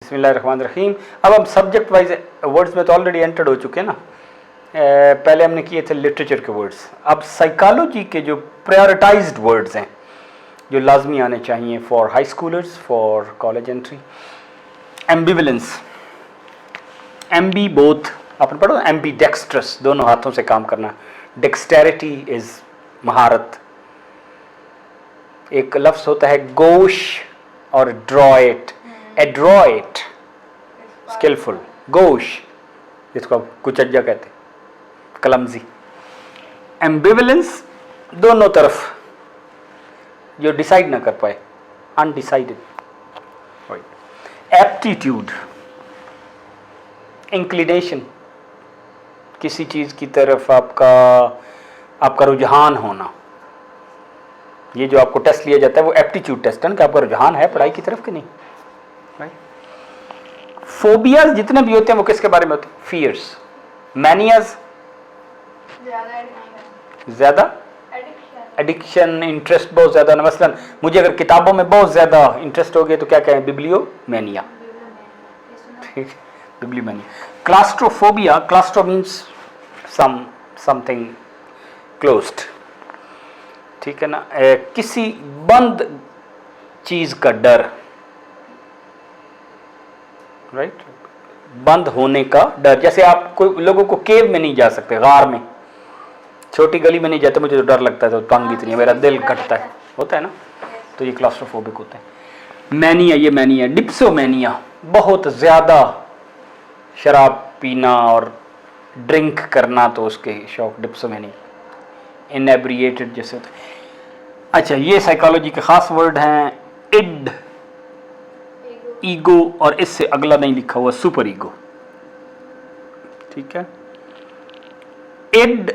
बिस्मिल्लाहिर्रहमानिर्रहीम। अब हम सब्जेक्ट वाइज वर्ड्स में तो ऑलरेडी एंटर्ड हो चुके हैं ना। पहले हमने किए थे लिटरेचर के वर्ड्स। अब साइकोलॉजी के जो प्रायोरिटाइज्ड वर्ड्स हैं जो लाजमी आने चाहिए for high schoolers, for college entry. Ambivalence, ambi both, आपने पढ़ो एम्बी डेक्स्ट्रस, दोनों हाथों से काम करना। डेक्सटेरिटी इज महारत। एक लफ्ज होता है गोश और ड्रॉइट। एड्रॉइट स्किलफुल, गोश जिसको आप कुचज्जा कहते हैं, क्लमजी। एम्बिवेलेंस दोनों तरफ, जो डिसाइड ना कर पाए, अनडिसाइडेड। एप्टीट्यूड, इंक्लिनेशन, किसी चीज की तरफ आपका रुझान होना। ये जो आपको टेस्ट लिया जाता है वो एप्टीट्यूड टेस्ट है कि आपका रुझान है पढ़ाई की तरफ कि नहीं। फोबियाज जितने भी होते हैं वो किसके बारे में होते हैं? फियर्स। मैनियाज ज्यादा एडिक्शन, इंटरेस्ट बहुत ज्यादा ना। मसलन मुझे अगर किताबों में बहुत ज्यादा इंटरेस्ट हो गया तो क्या कहें? बिब्लियोमैनिया। ठीक, बिब्लियोमैनिया। क्लास्ट्रोफोबिया, क्लास्ट्रो मीन्स समथिंग क्लोज्ड, ठीक है ना। किसी बंद चीज का डर, राइट, बंद होने का डर। जैसे आप कोई लोगों को केव में नहीं जा सकते, गार में, छोटी गली में नहीं जाते, मुझे तो डर लगता है, तो तंग इतनी है, मेरा दिल घटता है, होता है ना, तो ये क्लास्ट्रोफोबिक होते हैं। मैनिया, ये मैनिया। डिप्सोमैनिया, बहुत ज्यादा शराब पीना और ड्रिंक करना, तो उसके शौक, डिप्सोमैनिया। इनेब्रिएटेड जैसे होते हैं। अच्छा, ये साइकोलॉजी के खास वर्ड हैं। इड, ईगो, और इससे अगला नहीं लिखा हुआ, सुपर ईगो, ठीक है। इड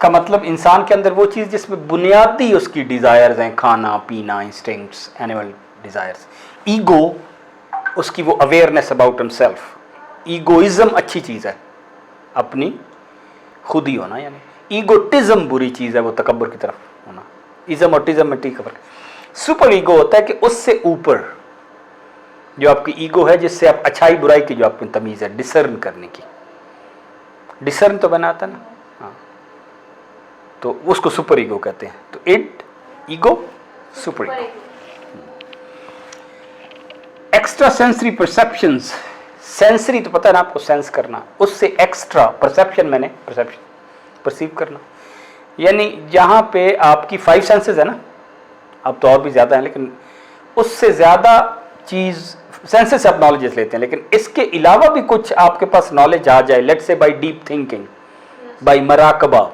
का मतलब इंसान के अंदर वो चीज जिसमें बुनियादी उसकी डिजायर्स हैं, खाना पीना, इंस्टिंक्ट्स, एनिमल डिजायर्स। ईगो उसकी वो अवेयरनेस अबाउट हिमसेल्फ। ईगोइज्म अच्छी चीज है, अपनी खुद ही होना, यानी ईगोटिज्म बुरी चीज है, वो तकब्बुर की तरफ होना। इज्म और टिज्म में ठीक है। सुपर ईगो होता है कि उससे ऊपर जो आपकी ईगो है, जिससे आप अच्छाई बुराई की जो आपकी तमीज है, डिसर्न करने की। डिसर्न तो बनाता ना, हाँ, तो उसको सुपर ईगो कहते हैं। तो it, ego, super ego. Extra sensory perceptions, sensory तो पता है ना आपको, सेंस करना, उससे एक्स्ट्रा परसेप्शन, मैंने परसेप्शन, परसीव करना, यानी जहां पे आपकी 5 सेंसेस है ना, अब तो और भी ज्यादा है, लेकिन उससे ज्यादा चीज सेंसेस से आप नॉलेज लेते हैं, लेकिन इसके अलावा भी कुछ आपके पास नॉलेज आ जाए, let's say by deep thinking, by मराकबा,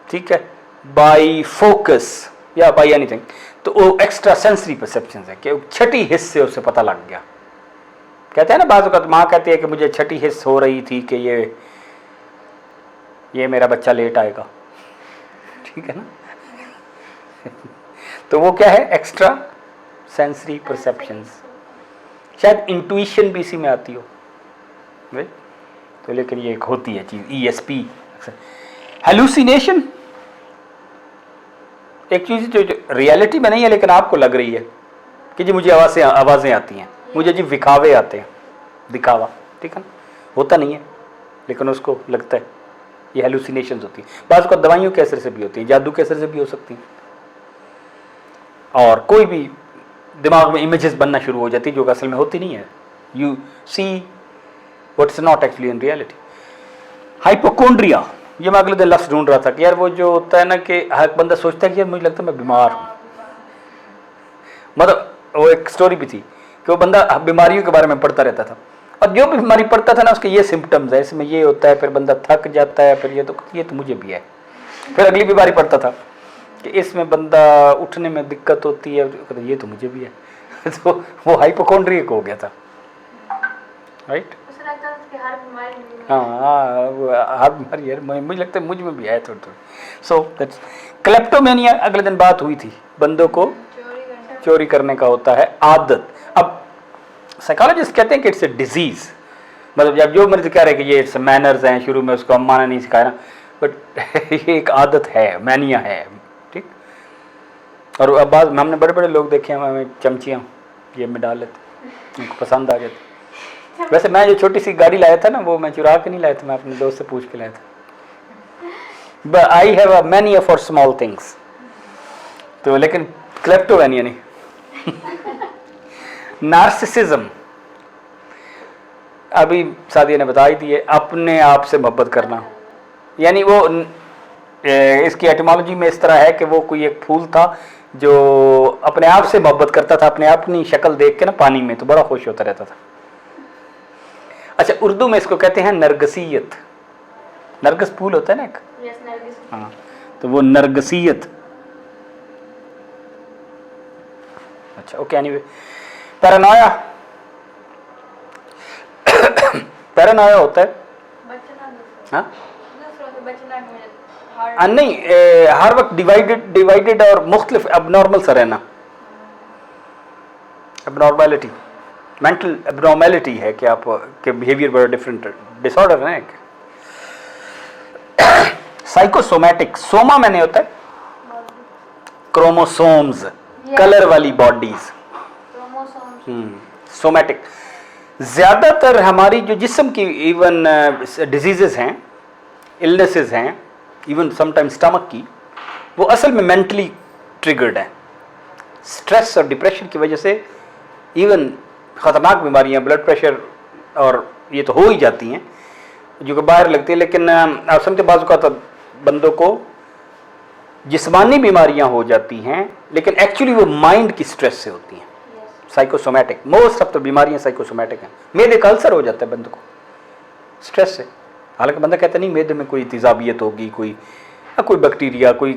ठीक है, बाय फोकस या बाय एनीथिंग, तो वो एक्स्ट्रा सेंसरी परसेप्शन है कि छठी हिस्स से उसे पता लग गया। कहते हैं ना बाज़ वक़्त माँ कहती है कि मुझे छठी हिस्स हो रही थी कि ये मेरा बच्चा लेट आएगा, ठीक है ना। तो वो क्या है? Extra sensory perceptions. शायद इंट्यूशन भी इसी में आती हो, राइट। तो लेकिन ये एक होती है चीज, ESP। हेलुसिनेशन, एक चीज जो रियलिटी में नहीं है लेकिन आपको लग रही है कि जी मुझे आवाजें आती हैं, मुझे जी दिखावे आते हैं, दिखावा, ठीक है ना, होता नहीं है लेकिन उसको लगता है। ये हेलुसिनेशंस होती है। बाज़ को दवाइयों के असर से भी होती है, जादू के असर से भी हो सकती है, और कोई भी दिमाग में इमेजेस बनना शुरू हो जाती है जो असल में होती नहीं है। You see what's not actually in reality. Hypochondria, ये मैं अगले दिन लफ्ज़ ढूंढ रहा था कि यार वो जो होता है ना कि हर बंदा सोचता है कि यार मुझे लगता है मैं बीमार हूँ। मतलब वो एक स्टोरी भी थी कि वो बंदा बीमारियों के बारे में पढ़ता रहता था, और जो भी बीमारी पढ़ता था ना उसके ये सिम्टम्स है, इसमें ये होता है, फिर बंदा थक जाता है, फिर ये तो मुझे भी है। फिर अगली बीमारी पढ़ता था कि इसमें बंदा उठने में दिक्कत होती है, तो ये तो मुझे भी है। तो वो हाइपोकोंड्रियक हो गया था, राइट। हाँ, हर बीमारी है, मुझे लगता है मुझ में भी है थोड़ी थोड़ी। So that's kleptomania. अगले दिन बात हुई थी, बंदों को चोरी करने का होता है आदत। अब साइकोलॉजिस्ट कहते हैं कि इट्स ए डिजीज, मतलब जब जो मर्ज कह रहे हैं कि ये इट्स मैनर्स हैं, शुरू में उसको अम्मा ने नहीं सिखाया ना, बट ये एक आदत है, मैनिया है, ठीक। और अब बाद हमने बड़े बड़े लोग देखे हैं, हमें चमचियाँ जेब में डाल लेते, उनको पसंद आ जाती। वैसे मैं जो छोटी सी गाड़ी लाया था ना, वो मैं चुरा के नहीं लाया था, मैं अपने दोस्त से पूछ के लाया था। But I have a mania for small things, तो लेकिन क्लेप्टोमैनिया नहीं। नार्सिसिज्म, अभी सादिया ने बता ही दी है, अपने आप से मोहब्बत करना। यानी वो इसकी एटिमोलॉजी में इस तरह है कि वो कोई एक फूल था जो अपने आप से मोहब्बत करता था, अपने आप की शक्ल देख के ना पानी में, तो बड़ा खुश होता रहता था। अच्छा, उर्दू में इसको कहते हैं नरगसियत। नरगस फूल होता है ना एक, हाँ, तो वो नरगसियत। अच्छा ओके, एनीवे, पैरानोया। पैरानोया होता है, हाँ नहीं, हर वक्त डिवाइडेड और मुख्तलिफ एबनॉर्मल सा रहना। एबनॉर्मैलिटी, मेंटल एबनॉर्मैलिटी है कि आप के बिहेवियर बड़ा डिफरेंट डिसऑर्डर है। साइकोसोमैटिक, सोमा मैंने होता है क्रोमोसोम्स, कलर वाली बॉडीज। सोमैटिक, ज्यादातर हमारी जो जिस्म की इवन डिजीजेस हैं, इलनेसेस हैं, इवन समटाइम्स स्टमक की, वो असल में मेंटली ट्रिगर्ड है। स्ट्रेस और डिप्रेशन की वजह से इवन ख़तरनाक बीमारियां, ब्लड प्रेशर और ये तो हो ही जाती हैं जो कि बाहर लगती है। लेकिन आप समझते बाजू का तो बंदों को जिस्मानी बीमारियां हो जाती हैं, लेकिन एक्चुअली वो माइंड की स्ट्रेस से होती हैं। साइकोसोमैटिक, मोस्ट ऑफ द बीमारियां साइकोसोमैटिक हैं। मेदे का अल्सर हो जाता है बंदे को स्ट्रेस से, हालांकि बंदा कहता नहीं मेदे में कोई तेजाबियत होगी, कोई बैक्टीरिया, कोई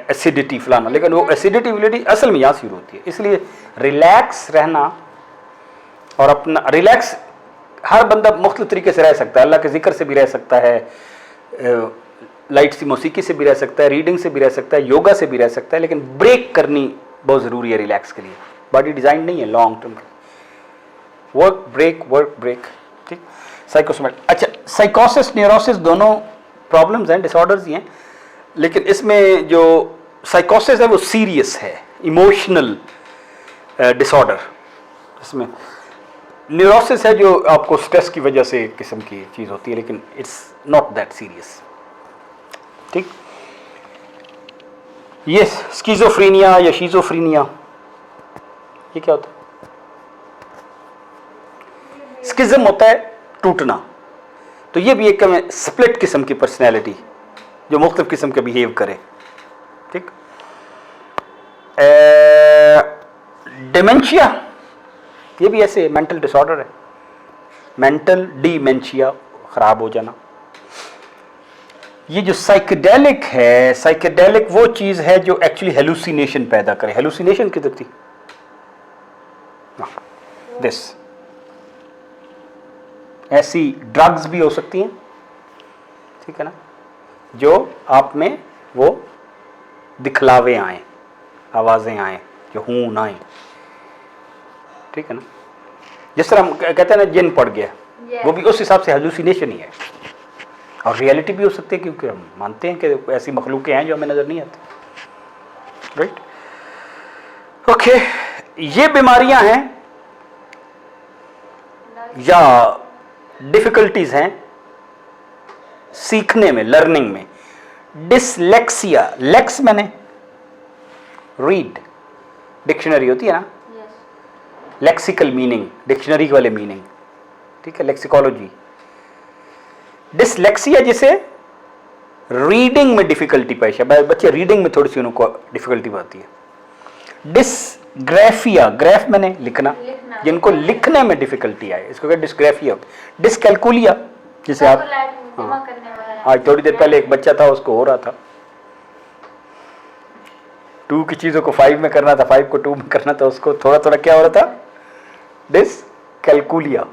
एसिडिटी फलाना, लेकिन वो एसिडिटी असल में यहाँ से शुरू होती है। इसलिए रिलैक्स रहना और अपना रिलैक्स, हर बंदा मुख्तलिफ तरीके से रह सकता है। अल्लाह के जिक्र से भी रह सकता है, लाइट सी मौसीकी से भी रह सकता है, रीडिंग से भी रह सकता है, योगा से भी रह सकता है, लेकिन ब्रेक करनी बहुत ज़रूरी है रिलैक्स के लिए। बॉडी डिज़ाइन नहीं है लॉन्ग टर्म, वर्क ब्रेक, ठीक। साइकोसोमैटिक, अच्छा, साइकोसिस न्यूरोसिस दोनों प्रॉब्लम्स हैं, डिसऑर्डर्स ही हैं, लेकिन इसमें जो साइकोसिस है वो सीरियस है, इमोशनल डिसऑर्डर। इसमें न्यूरोसिस है जो आपको स्ट्रेस की वजह से एक किस्म की चीज़ होती है, लेकिन इट्स नॉट दैट सीरियस, ठीक। ये स्किज़ोफ्रीनिया या शिज़ोफ्रीनिया, ये क्या होता है? स्किज़म होता है टूटना, तो ये भी एक स्प्लिट किस्म की पर्सनैलिटी जो मुख्तलिफ किस्म के बिहेव करे, ठीक। डिमेंशिया, ये भी ऐसे मेंटल डिसऑर्डर है, मेंटल डिमेंशिया, ख़राब हो जाना। ये जो साइकेडेलिक है, साइकेडेलिक वो चीज़ है जो एक्चुअली हेलुसिनेशन पैदा करे। हेलुसिनेशन किधर थी? दिस, ऐसी ड्रग्स भी हो सकती हैं, ठीक है ना, जो आप में वो दिखलावे आए, आवाज़ें आए, जो हून आए, ठीक है ना। जिस तरह हम कहते हैं ना जिन पड़ गया, वो भी उस हिसाब से हेलुसिनेशन ही है, और रियलिटी भी हो सकती है, क्योंकि हम मानते हैं कि ऐसी मखलूकें हैं जो हमें नज़र नहीं आती, राइट। ओके, ये बीमारियां हैं या डिफ़िकल्टीज हैं सीखने में, लर्निंग में। डिसलेक्सिया, लेक्स मैंने रीड, डिक्शनरी होती है ना, लेक्सिकल मीनिंग, डिक्शनरी वाले मीनिंग, ठीक है, लेक्सिकोलॉजी। डिसलेक्सिया जिसे रीडिंग में डिफिकल्टी पेश है, बच्चे रीडिंग में थोड़ी सी उनको डिफिकल्टी आती है। डिसग्राफिया, ग्राफ मैंने लिखना, जिनको लिखने में डिफिकल्टी आए, इसको क्या डिसग्राफिया। डिसकैलकुलिया, जिसे आप, आज थोड़ी देर पहले एक बच्चा था, उसको हो रहा था 2 की चीज़ों को 5 में करना था, 5 को 2 में करना था, उसको थोड़ा थोड़ा क्या हो रहा था, डिसकैलकुलिया।